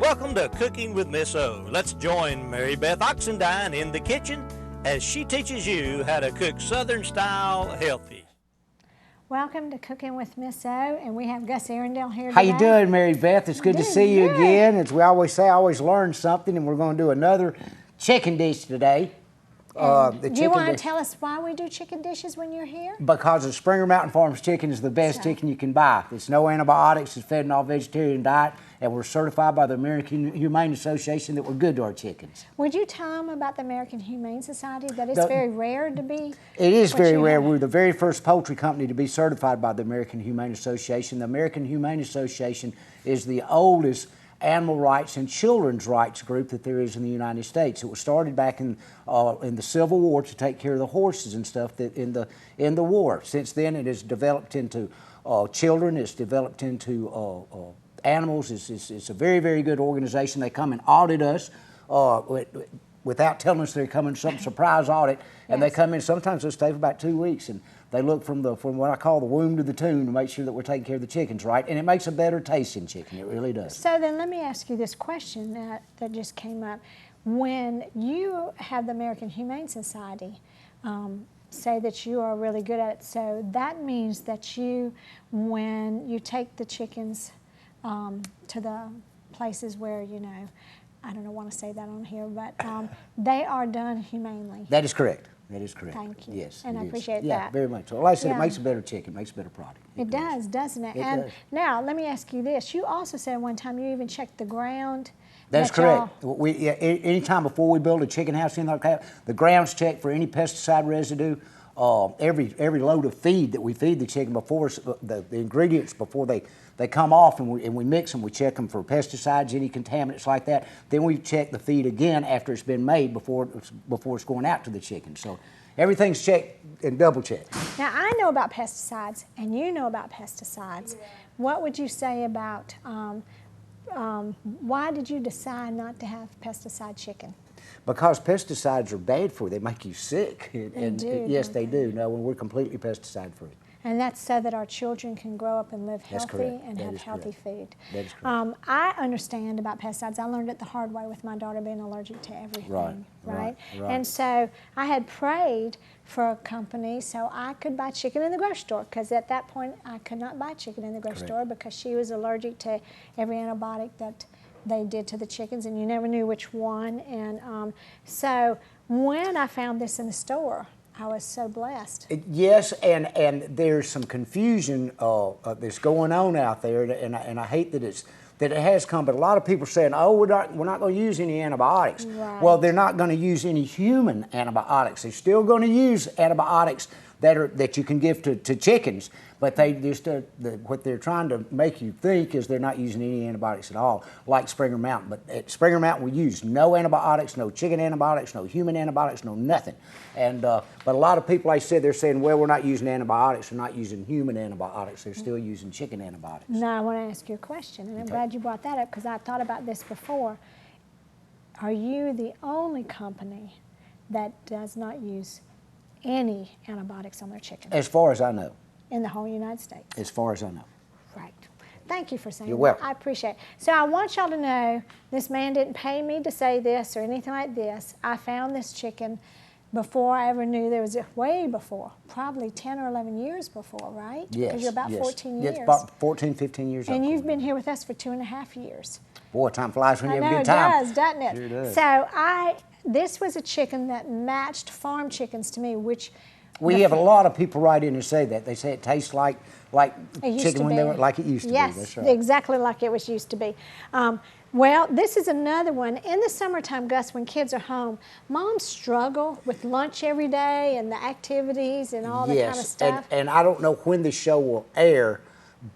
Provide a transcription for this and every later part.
Welcome to Cooking with Miss O. Let's join Mary Beth Oxendine in the kitchen as she teaches you how to cook Southern style healthy. Welcome to Cooking with Miss O, and we have Gus Arundel here How today. you doing, Mary Beth? It's good to see you Good. again. As we always say, I always learn something, and we're going to do another chicken dish today. Do you want to tell us why we do chicken dishes when you're here? Because the Springer Mountain Farms chicken is the best chicken you can buy. It's no antibiotics. It's fed an all-vegetarian diet, and we're certified by the American Humane Association that we're good to our chickens. Would you tell them about the American Humane Society, that it's very rare to be? It is what very you rare. have? We're the very first poultry company to be certified by the American Humane Association. The American Humane Association is the oldest animal rights and children's rights group that there is in the United States. It was started back in the Civil War to take care of the horses and stuff that in the war. Since then, it has developed into children. It's developed into animals. It's a very, very good organization. They come and audit us without telling us they're coming, some surprise audit, and they come in. Sometimes they'll stay for about 2 weeks, and they look from what I call the womb to the tomb to make sure that we're taking care of the chickens right, and it makes a better tasting chicken. It really does. So then let me ask you this question that just came up. When you have the American Humane Society say that you are really good at it, so that means that when you take the chickens to the places where, I don't want to say that on here, but they are done humanely. That is correct. That is correct. Thank you. Yes, and I appreciate that. Yeah, very much so. Like I said, Yeah. it makes a better chicken, makes a better product. It does, doesn't it? It And does. now, let me ask you this. You also said one time you even checked the ground. That's that y'all- correct. Anytime before we build a chicken house in like that, the ground's checked for any pesticide residue. Every load of feed that we feed the chicken before the ingredients before they come off and we mix them, we check them for pesticides, any contaminants like that. Then we check the feed again after it's been made before it's going out to the chicken. So everything's checked and double checked. Now, I know about pesticides, and you know about pesticides. Yeah. What would you say about why did you decide not to have pesticide chicken? Because pesticides are bad for you. They make you sick. Yes, they do. No, we're completely pesticide free. And that's so that our children can grow up and live That's healthy correct. and That have is healthy correct. food. That is correct. I understand about pesticides. I learned it the hard way with my daughter being allergic to everything. Right. And so I had prayed for a company so I could buy chicken in the grocery store, because at that point I could not buy chicken in the grocery store because she was allergic to every antibiotic that they did to the chickens, and you never knew which one. And so when I found this in the store, I was so blessed. Yes, and there's some confusion that's going on out there, and I hate that it has come. But a lot of people are saying, "Oh, we're not going to use any antibiotics." Right. Well, they're not going to use any human antibiotics. They're still going to use antibiotics that you can give to chickens. But what they're trying to make you think is they're not using any antibiotics at all, like Springer Mountain. But at Springer Mountain, we use no antibiotics, no chicken antibiotics, no human antibiotics, no nothing. And but a lot of people, like I said, they're saying, well, we're not using antibiotics, we're not using human antibiotics. They're still using chicken antibiotics. Now I want to ask you a question, and I'm glad you brought that up, because I thought about this before. Are you the only company that does not use any antibiotics on their chicken As far as I know. in the whole United States? As far as I know. Right. Thank you for saying You're that. welcome. I appreciate it. So I want y'all to know, this man didn't pay me to say this or anything like this. I found this chicken before I ever knew there was way before, probably 10 or 11 years before, right? Yes. Because you're about 14 years. Yes, about 14, 15 years old. And you've been here with us for 2.5 years. Boy, time flies when you have a I know, good time. it does, doesn't it? Sure does. So this was a chicken that matched farm chickens to me, which We have a lot of people write in and say that. They say it tastes like it used chicken to when be. they were like it used to be. Yes, That's right. exactly like it was used to be. Well, this is another one. In the summertime, Gus, when kids are home, moms struggle with lunch every day and the activities and all that kind of stuff. And I don't know when the show will air,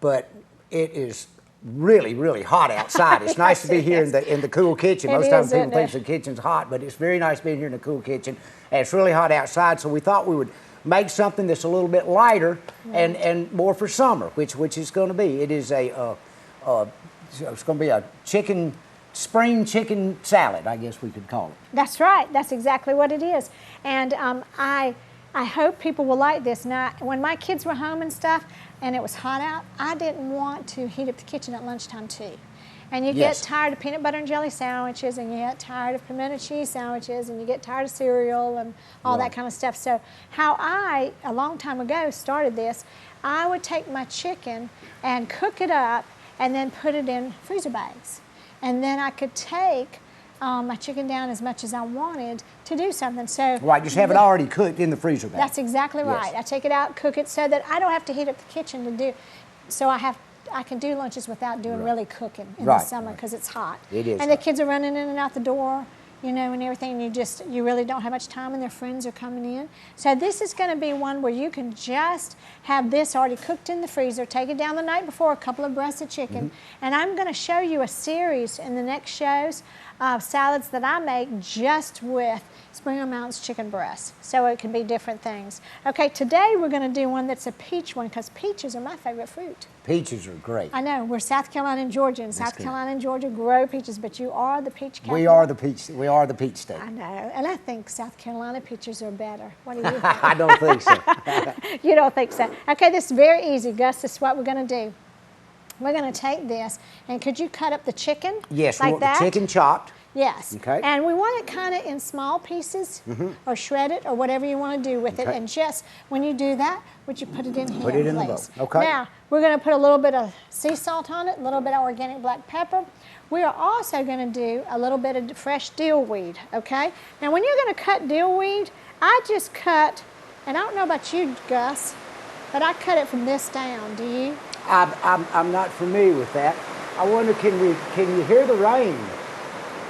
but it is really, really hot outside. It's nice to be here in the cool kitchen. Most times people think the kitchen's hot, but it's very nice being here in the cool kitchen. And it's really hot outside, so we thought we would make something that's a little bit lighter and more for summer, which is going to be. It is it's going to be a spring chicken salad, I guess we could call it. That's right. That's exactly what it is. And I hope people will like this. Now, when my kids were home and stuff, and it was hot out, I didn't want to heat up the kitchen at lunchtime too. And you Yes. get tired of peanut butter and jelly sandwiches, and you get tired of pimento cheese sandwiches, and you get tired of cereal and all that Right. kind of stuff. So how I, a long time ago, started this, I would take my chicken and cook it up and then put it in freezer bags. And then I could take my chicken down as much as I wanted to do something. So Right, just have it already cooked in the freezer bag. that's exactly Yes. right. I take it out, cook it so that I don't have to heat up the kitchen to do. So I can do lunches without doing really cooking in the Right, summer right. because it's hot. It is And the hot. kids are running in and out the door, you know, and everything. And you really don't have much time, and their friends are coming in. So this is going to be one where you can just have this already cooked in the freezer. Take it down the night before, a couple of breasts of chicken, Mm-hmm. and I'm going to show you a series in the next shows of salads that I make just with Springer Mountains chicken breasts. So it can be different things. Okay, today we're going to do one that's a peach one because peaches are my favorite fruit. Peaches are great. I know, we're South Carolina and Georgia, and South good. Carolina and Georgia grow peaches, but you are the peach capital. We are the peach state. I know, and I think South Carolina peaches are better. What do you think? I don't think so. You don't think so? Okay, this is very easy, Gus. This is what we're going to do. We're going to take this, and could you cut up the chicken? Yes, we like want that? the chicken chopped. Yes. Okay. And we want it kind of in small pieces, or shred it, or whatever you want to do with it. Okay. And just when you do that, would you put it in here? Put it in the bowl. please? Okay. Now we're going to put a little bit of sea salt on it, a little bit of organic black pepper. We are also going to do a little bit of fresh dill weed. Okay. Now when you're going to cut dill weed, I just cut, and I don't know about you, Gus, but I cut it from this down. Do you? I'm not familiar with that. I wonder, can you hear the rain?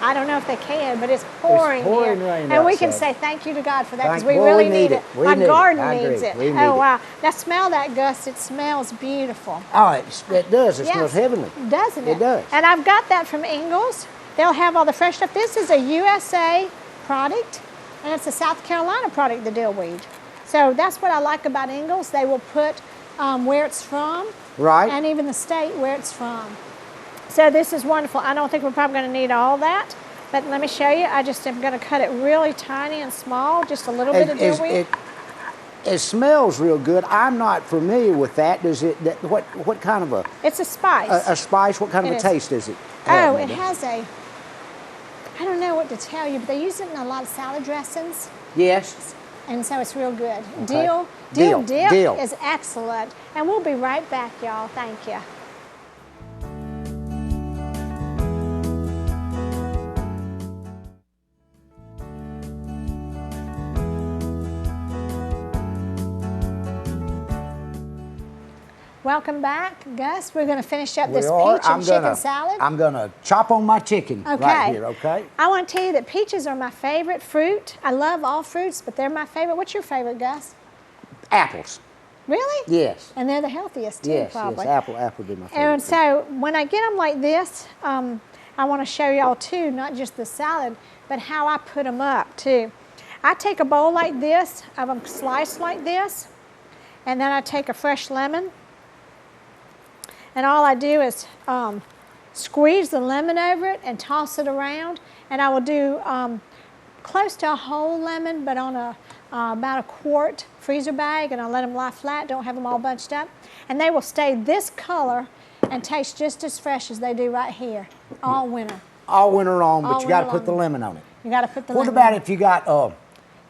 I don't know if they can, but it's pouring, pouring here. rain and we can outside. say thank you to God for that because Thank- we boy, really we need need it. it. We My need it. garden I needs agree. it. We need Oh, it. wow. Now smell that, Gus. It smells beautiful. Oh, it does. It smells heavenly. Doesn't it? It does. And I've got that from Ingles. They'll have all the fresh stuff. This is a USA product, and it's a South Carolina product, the dill weed. So that's what I like about Ingles. They will put where it's from, Right. and even the state where it's from. So this is wonderful. I don't think we're probably going to need all that, but let me show you. I just am going to cut it really tiny and small, just a little bit of dill weed. It smells real good. I'm not familiar with that. Does it? What kind of It's a spice. a spice? What kind of It a is. taste does it have? Oh, it Linda? has a, I don't know what to tell you, but they use it in a lot of salad dressings. Yes. And so it's real good. Okay. Dill dip Dill. is excellent. And we'll be right back, y'all. Thank you. Welcome back, Gus. We're going to finish up this peach and chicken salad. I'm gonna chop on my chicken Okay. right here. Okay. I want to tell you that peaches are my favorite fruit. I love all fruits, but they're my favorite. What's your favorite, Gus? Apples. Really? Yes. And they're the healthiest too, Yes. probably. Yes. Apple would be my favorite. And so when I get them like this, I want to show y'all too, not just the salad, but how I put them up too. I take a bowl like this, of them sliced like this, and then I take a fresh lemon, and all I do is squeeze the lemon over it and toss it around, and I will do close to a whole lemon, but on about a quart freezer bag, and I'll let them lie flat, don't have them all bunched up, and they will stay this color and taste just as fresh as they do right here all winter. All winter long, but All you got to winter put the long. lemon on it. You got to put the What lemon about on. if you got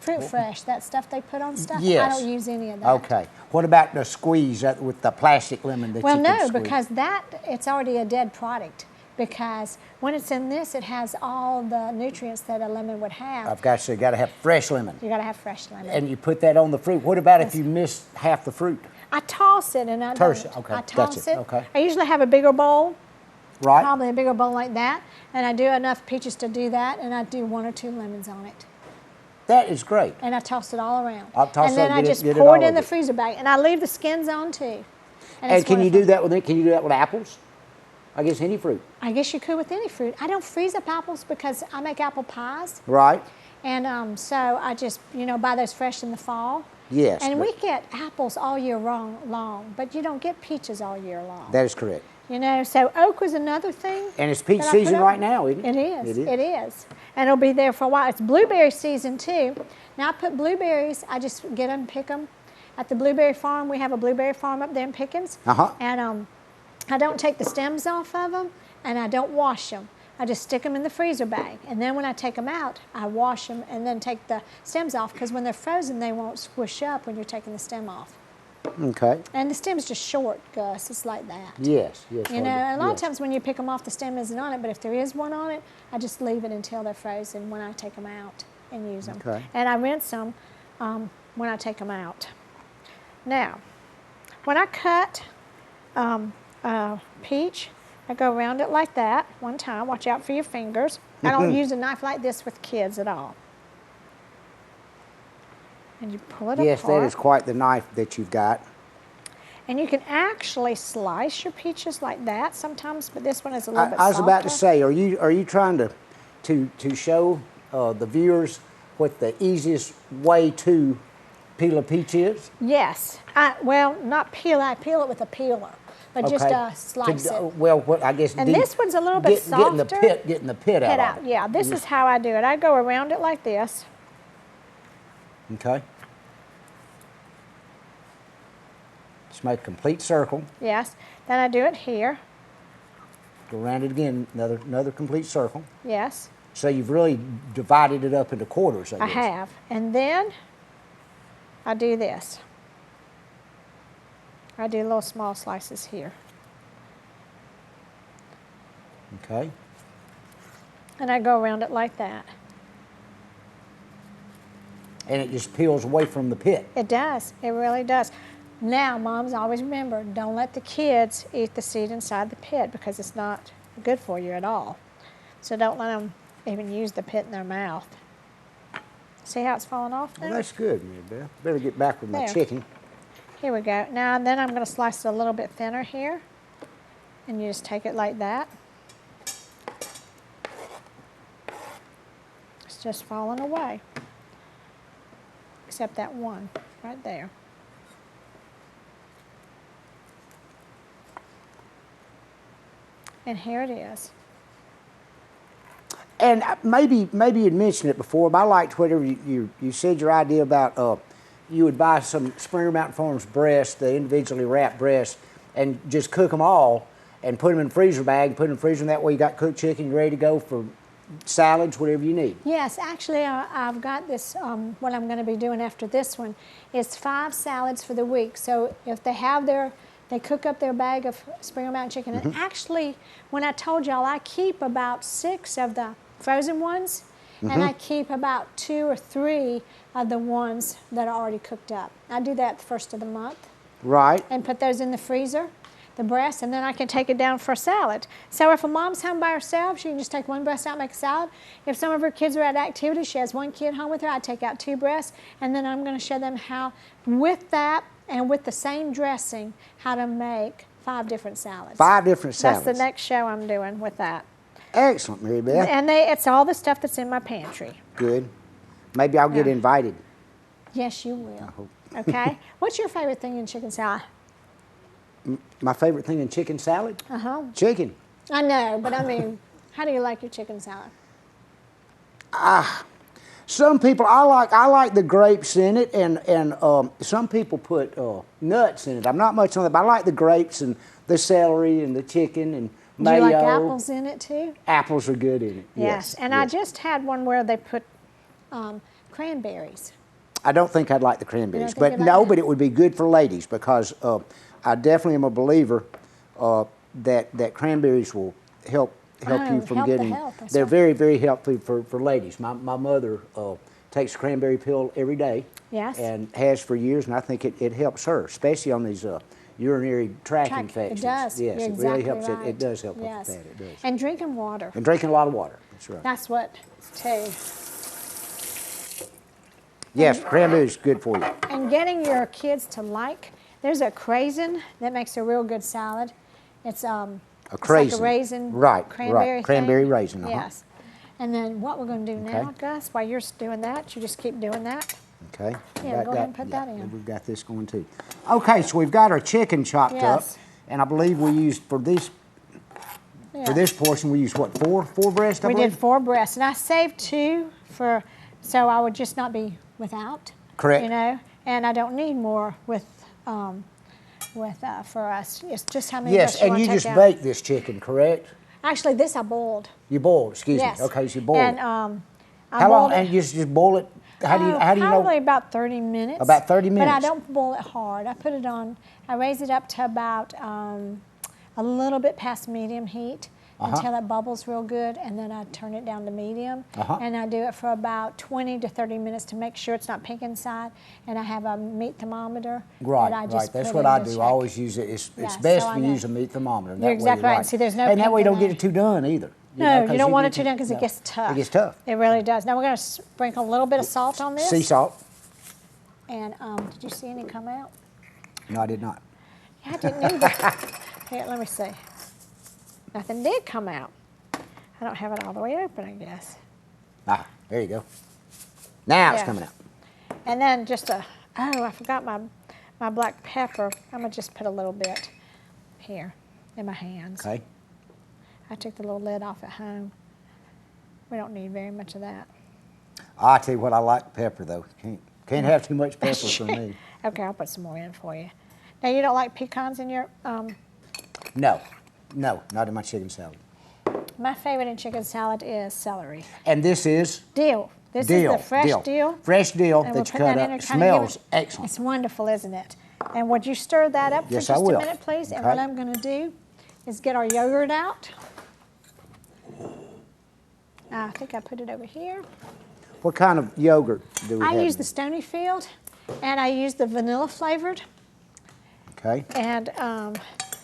Fruit Fresh, that stuff they put on stuff? Yes. I don't use any of that. Okay. What about the squeeze with the plastic lemon that Well, you can no, squeeze? because it's already a dead product. Because when it's in this, it has all the nutrients that a lemon would have. I've got to have fresh lemon. You got to have fresh lemon. And you put that on the fruit. What about if you miss half the fruit? I toss it and I Toss don't. it, okay, I that's toss it, it. okay. I usually have a bigger bowl, Right? probably a bigger bowl like that, and I do enough peaches to do that, and I do 1 or 2 lemons on it. That is great. And I toss it all around. I'll toss and then it, I get it- just get it pour it all in the over. freezer bag, and I leave the skins on too. And it's can you wonderful. do that with it? Can you do that with apples? I guess any fruit. I guess you could with any fruit. I don't freeze up apples because I make apple pies, Right? and so I just buy those fresh in the fall. Yes. And but we get apples all year long, but you don't get peaches all year long. that is correct. So oak was another thing. And it's peach that I put season up. right now, isn't it? It is. It is. It is. And it'll be there for a while. It's blueberry season too. Now I put blueberries, I just get them, pick them. At the blueberry farm, we have a blueberry farm up there in Pickens. Uh-huh. And I don't take the stems off of them and I don't wash them. I just stick them in the freezer bag, and then when I take them out, I wash them and then take the stems off, because when they're frozen, they won't squish up when you're taking the stem off. Okay. And the stem's just short, Gus. It's like that. Yes, yes. You know, Hardy, a lot of yes. times when you pick them off, the stem isn't on it, but if there is one on it, I just leave it until they're frozen when I take them out and use them. Okay. And I rinse them when I take them out. Now, when I cut peach, I go around it like that one time. Watch out for your fingers. I don't use a knife like this with kids at all. And you pull it Yes, apart. that is quite the knife that you've got. And you can actually slice your peaches like that sometimes, but this one is a little bit softer. I was about to say, are you trying to show the viewers what the easiest way to peel a peach is? Yes. Well, not peel. I peel it with a peeler, but just slice it. Well, what I guess. And this one's a little bit softer. Getting the pit out. Out. Yeah. This is how I do it. I go around it like this. Okay. Just make a complete circle. Yes. Then I do it here. Go around it again. Another complete circle. Yes. So you've really divided it up into quarters. I I guess. have. And then I do this. I do little small slices here. Okay. And I go around it like that. And it just peels away from the pit. It does. It really does. Now, moms, always remember, don't let the kids eat the seed inside the pit, because it's not good for you at all. So don't let them even use the pit in their mouth. See how it's falling off now? Well, that's good, Mary Beth. Better get back with my There. chicken. Here we go. Now, then I'm going to slice it a little bit thinner here. And you just take it like that. It's just falling away. Except that one right there. And here it is. And maybe you'd mentioned it before, but I liked whatever you said your idea about you would buy some Springer Mountain Farms breasts, the individually wrapped breasts, and just cook them all and put them in a freezer bag, put them in the freezer, and that way you got cooked chicken, you're ready to go for salads, whatever you need. Yes, actually, I've got this, what I'm going to be doing after this one is 5 salads for the week. So if they have they cook up their bag of Springer Mountain chicken. And actually, when I told y'all, I keep about 6 of the frozen ones, and I keep about 2 or 3 of the ones that are already cooked up. I do that the first of the month. Right. And put those in the freezer, the breast, and then I can take it down for a salad. So if a mom's home by herself, she can just take one breast out and make a salad. If some of her kids are at activities, she has one kid home with her, I take out 2 breasts, and then I'm going to show them how, with that and with the same dressing, how to make 5 different salads. 5 different salads. That's the next show I'm doing with that. Excellent, Mary Beth. And it's all the stuff that's in my pantry. Good. Maybe I'll get Yeah. invited. Yes, you will. I hope. Okay? What's your favorite thing in chicken salad? My favorite thing in chicken salad? Uh-huh. Chicken. I know, but I mean, how do you like your chicken salad? Some people, I like the grapes in it, and some people put nuts in it. I'm not much on that, but I like the grapes and the celery and the chicken and Do mayo. you like apples in it too? Apples are good in it. Yes. And I just had one where they put cranberries. I don't think I'd like the cranberries, think but you'd like no, that? but it would be good for ladies because I definitely am a believer that cranberries will help you from help the getting. health, that's They're right. very, very helpful for ladies. My mother takes a cranberry pill every day. Yes. And has for years, and I think it helps her, especially on these urinary tract infections. It does. Yes, You're it exactly really helps. right. It does help Yes. with that. It does. And drinking water. And drinking a lot of water. That's right. That's what, too. Yes, cranberry is good for you. And getting your kids to like, there's a craisin that makes a real good salad. It's A it's craisin. like a raisin, Right, cranberry right. Cranberry thing. raisin, uh-huh. Yes. And then what we're going to do now, Okay. Gus, while you're doing that, you just keep doing that. Okay. Yeah, Got go ahead and put that in. We've got this going too. Okay, so we've got our chicken chopped Yes. up, and I believe we used for this portion we used what, four breasts? I We believe? did 4 breasts, and I saved 2 so I would just not be without. Correct. You know, and I don't need more for us. It's just how many Yes, breasts you and want you to take just out. bake this chicken, correct? Actually, this I boiled. You boiled, excuse Yes. me. Okay, so you boiled And it. I How long? boiled it- And you just boil it? How do you Probably know? about 30 minutes. About 30 But I minutes. don't boil it hard. I put it on, I raise it up to about a little bit past medium heat until it bubbles real good, and then I turn it down to medium. And I do it for about 20 to 30 minutes to make sure it's not pink inside. And I have a meat thermometer. Right, that I just That's put what in I to do. check. I always use it. It's Yeah, best so I to know. use a meat thermometer. You're exactly right. See, there's no And that pink way you don't in get there. it too done either. You No, know, 'cause you don't want it get too done because no. it gets tough. It gets tough. It really does. Now we're going to sprinkle a little bit of salt on this. Sea salt? And did you see any come out? No, I did not. Yeah, I didn't either. Here, let me see. Nothing did come out. I don't have it all the way open, I guess. Ah, there you go. Now it's Yeah. coming out. And then just I forgot my black pepper. I'm going to just put a little bit here in my hands. Okay. I took the little lid off at home. We don't need very much of that. I tell you what, I like pepper though. Can't have too much pepper for me. Okay, I'll put some more in for you. Now, you don't like pecans in your, No, not in my chicken salad. my favorite in chicken salad is celery. And this is Dill. This dill. is the fresh dill. Fresh dill And we'll that you put cut that in up. there, trying to give Smells it- excellent. It's wonderful, isn't it? And would you stir that up for Yes, I just a will. minute, please? And Okay. what I'm going to do is get our yogurt out. I think I put it over here. What kind of yogurt do we have? I use the Stonyfield, and I use the vanilla flavored. Okay. And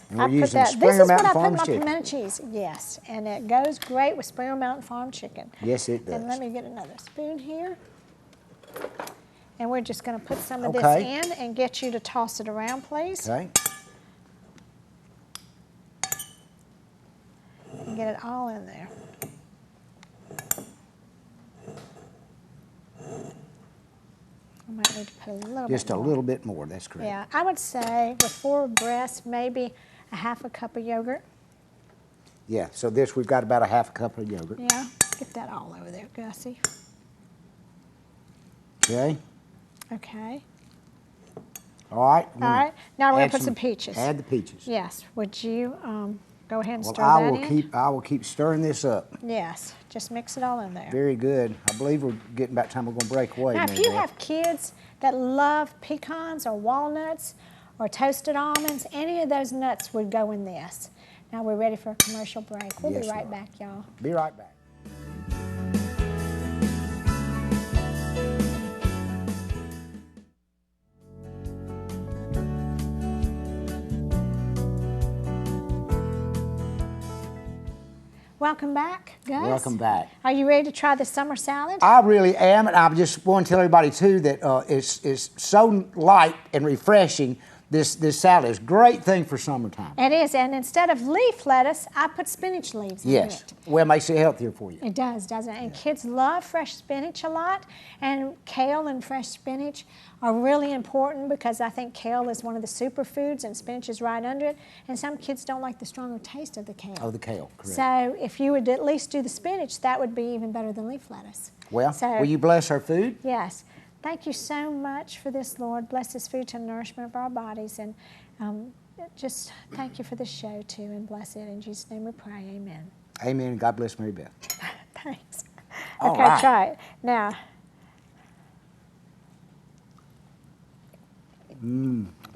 And I we're put using that. Springer This is what Mountain I put in Farms my chicken. pimento cheese. Yes, and it goes great with Springer Mountain Farm chicken. Yes, it And does. let me get another spoon here. And we're just going to put some of Okay. this in and get you to toss it around, please. Okay. And get it all in there. I might need to put a little Just bit a more. little bit more. That's correct. Yeah, I would say with 4 breasts, maybe a half a cup of yogurt. Yeah. So this we've got about a half a cup of yogurt. Yeah, get that all over there, Gussie. Okay. Okay. All right. All right. Now we're going Add to put some peaches. Add the peaches. Yes. Would you go ahead and Well, stir I that will in? I will keep stirring this up. Yes. Just mix it all in there. Very good. I believe we're getting about time we're going to break away. Now, if Mary you Beth. have kids that love pecans or walnuts or toasted almonds, any of those nuts would go in this. Now we're ready for a commercial break. We'll Yes, be right we are. back, y'all. Be right back. Welcome back, Gus. Welcome back. Are you ready to try the summer salad? I really am, and I just want to tell everybody too that it's so light and refreshing. This salad is a great thing for summertime. It is, and instead of leaf lettuce, I put spinach leaves in Yes. it. Well, it makes it healthier for you. It does, doesn't it? And kids love fresh spinach a lot, and kale and fresh spinach are really important because I think kale is one of the superfoods and spinach is right under it, and some kids don't like the stronger taste of the kale. Oh, the kale, correct. So if you would at least do the spinach, that would be even better than leaf lettuce. Well, So- will you bless our food? Yes. Thank you so much for this, Lord. Bless this food to the nourishment of our bodies, and just thank you for this show, too, and bless it. In Jesus' name we pray, amen. Amen, and God bless Mary Beth. Thanks. All Okay, right. try it. Now,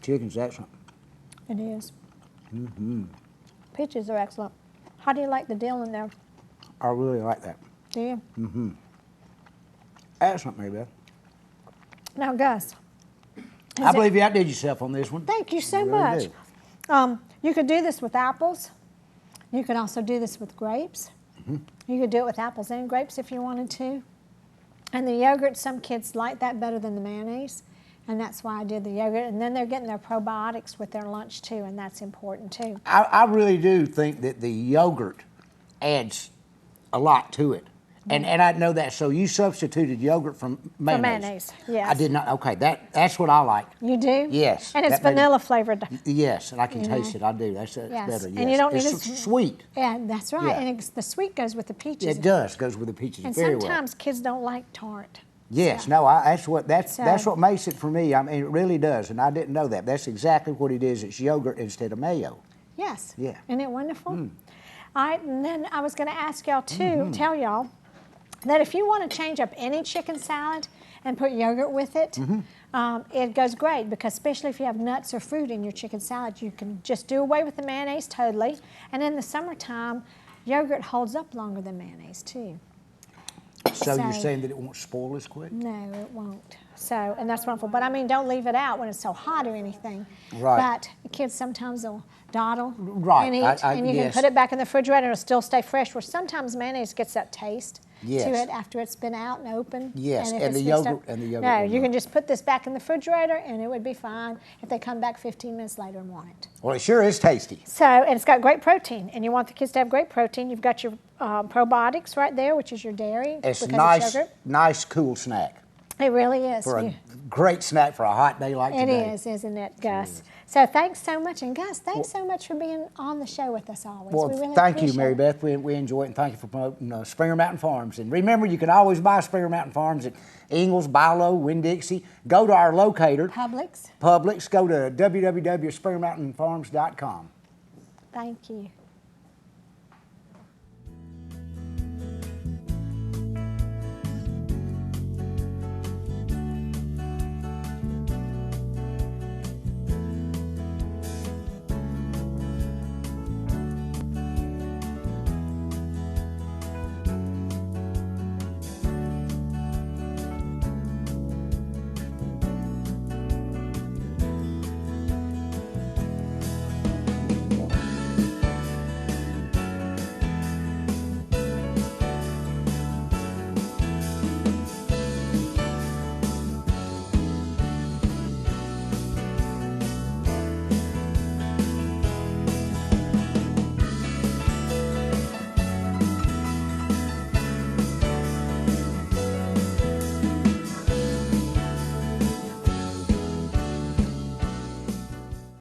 Chicken's excellent. it is. Peaches are excellent. How do you like the dill in there? I really like that. Do you? Excellent, Mary Beth. Now, Gus, I believe you outdid yourself on this one. thank you so You really much. do. You could do this with apples. You could also do this with grapes. You could do it with apples and grapes if you wanted to. And the yogurt, some kids like that better than the mayonnaise, and that's why I did the yogurt. And then they're getting their probiotics with their lunch too, and that's important too. I really do think that the yogurt adds a lot to it. And I know that. So you substituted yogurt from mayonnaise. mayonnaise, yes. I did not. Okay, that's what I like. You do? Yes, And it's that made- vanilla flavored. Yes, and I can taste it. I do. That's Yes, better. and Yes. you don't it's need s- as- sweet. Yeah, that's right. Yeah. And the sweet goes with the peaches. It does. Goes with the peaches And very well. sometimes kids don't like tart. Yes, So- no, that's So- what makes it for me. I mean, it really does, and I didn't know that. That's exactly what it is. It's yogurt instead of mayo. Yes. Yeah. Isn't it wonderful? All right, and then I was going to ask y'all too, tell y'all that if you want to change up any chicken salad and put yogurt with it, it goes great, because especially if you have nuts or fruit in your chicken salad, you can just do away with the mayonnaise totally. And in the summertime, yogurt holds up longer than mayonnaise too. So you're saying that it won't spoil as quick? No, it won't. So, and that's wonderful. But I mean, don't leave it out when it's so hot or anything. Right. But the kids sometimes will dawdle Right. and eat, and you can Yes. put it back in the refrigerator and it'll still stay fresh, where sometimes mayonnaise gets that taste Yes. to it after it's been out and open. Yes, if and it's the mixed yogurt- up- and the yogurt No, will you not. can just put this back in the refrigerator and it would be fine if they come back 15 minutes later and want it. Well, it sure is tasty. So, and it's got great protein, and you want the kids to have great protein. You've got your probiotics right there, which is your dairy, It's because nice, it's yogurt. nice, cool snack. It really is. For a You- great snack for a hot day like It today. is, isn't it, Gus? So thanks so much. And Gus, thanks so much for being on the show with us always. Well, we really thank you, appreciate Mary it. Beth. We enjoy it, and thank you for promoting Springer Mountain Farms. And remember, you can always buy Springer Mountain Farms at Ingalls, Bilo, Winn-Dixie. Go to our locator, Publix, Publix. Go to www.springermountainfarms.com. thank you.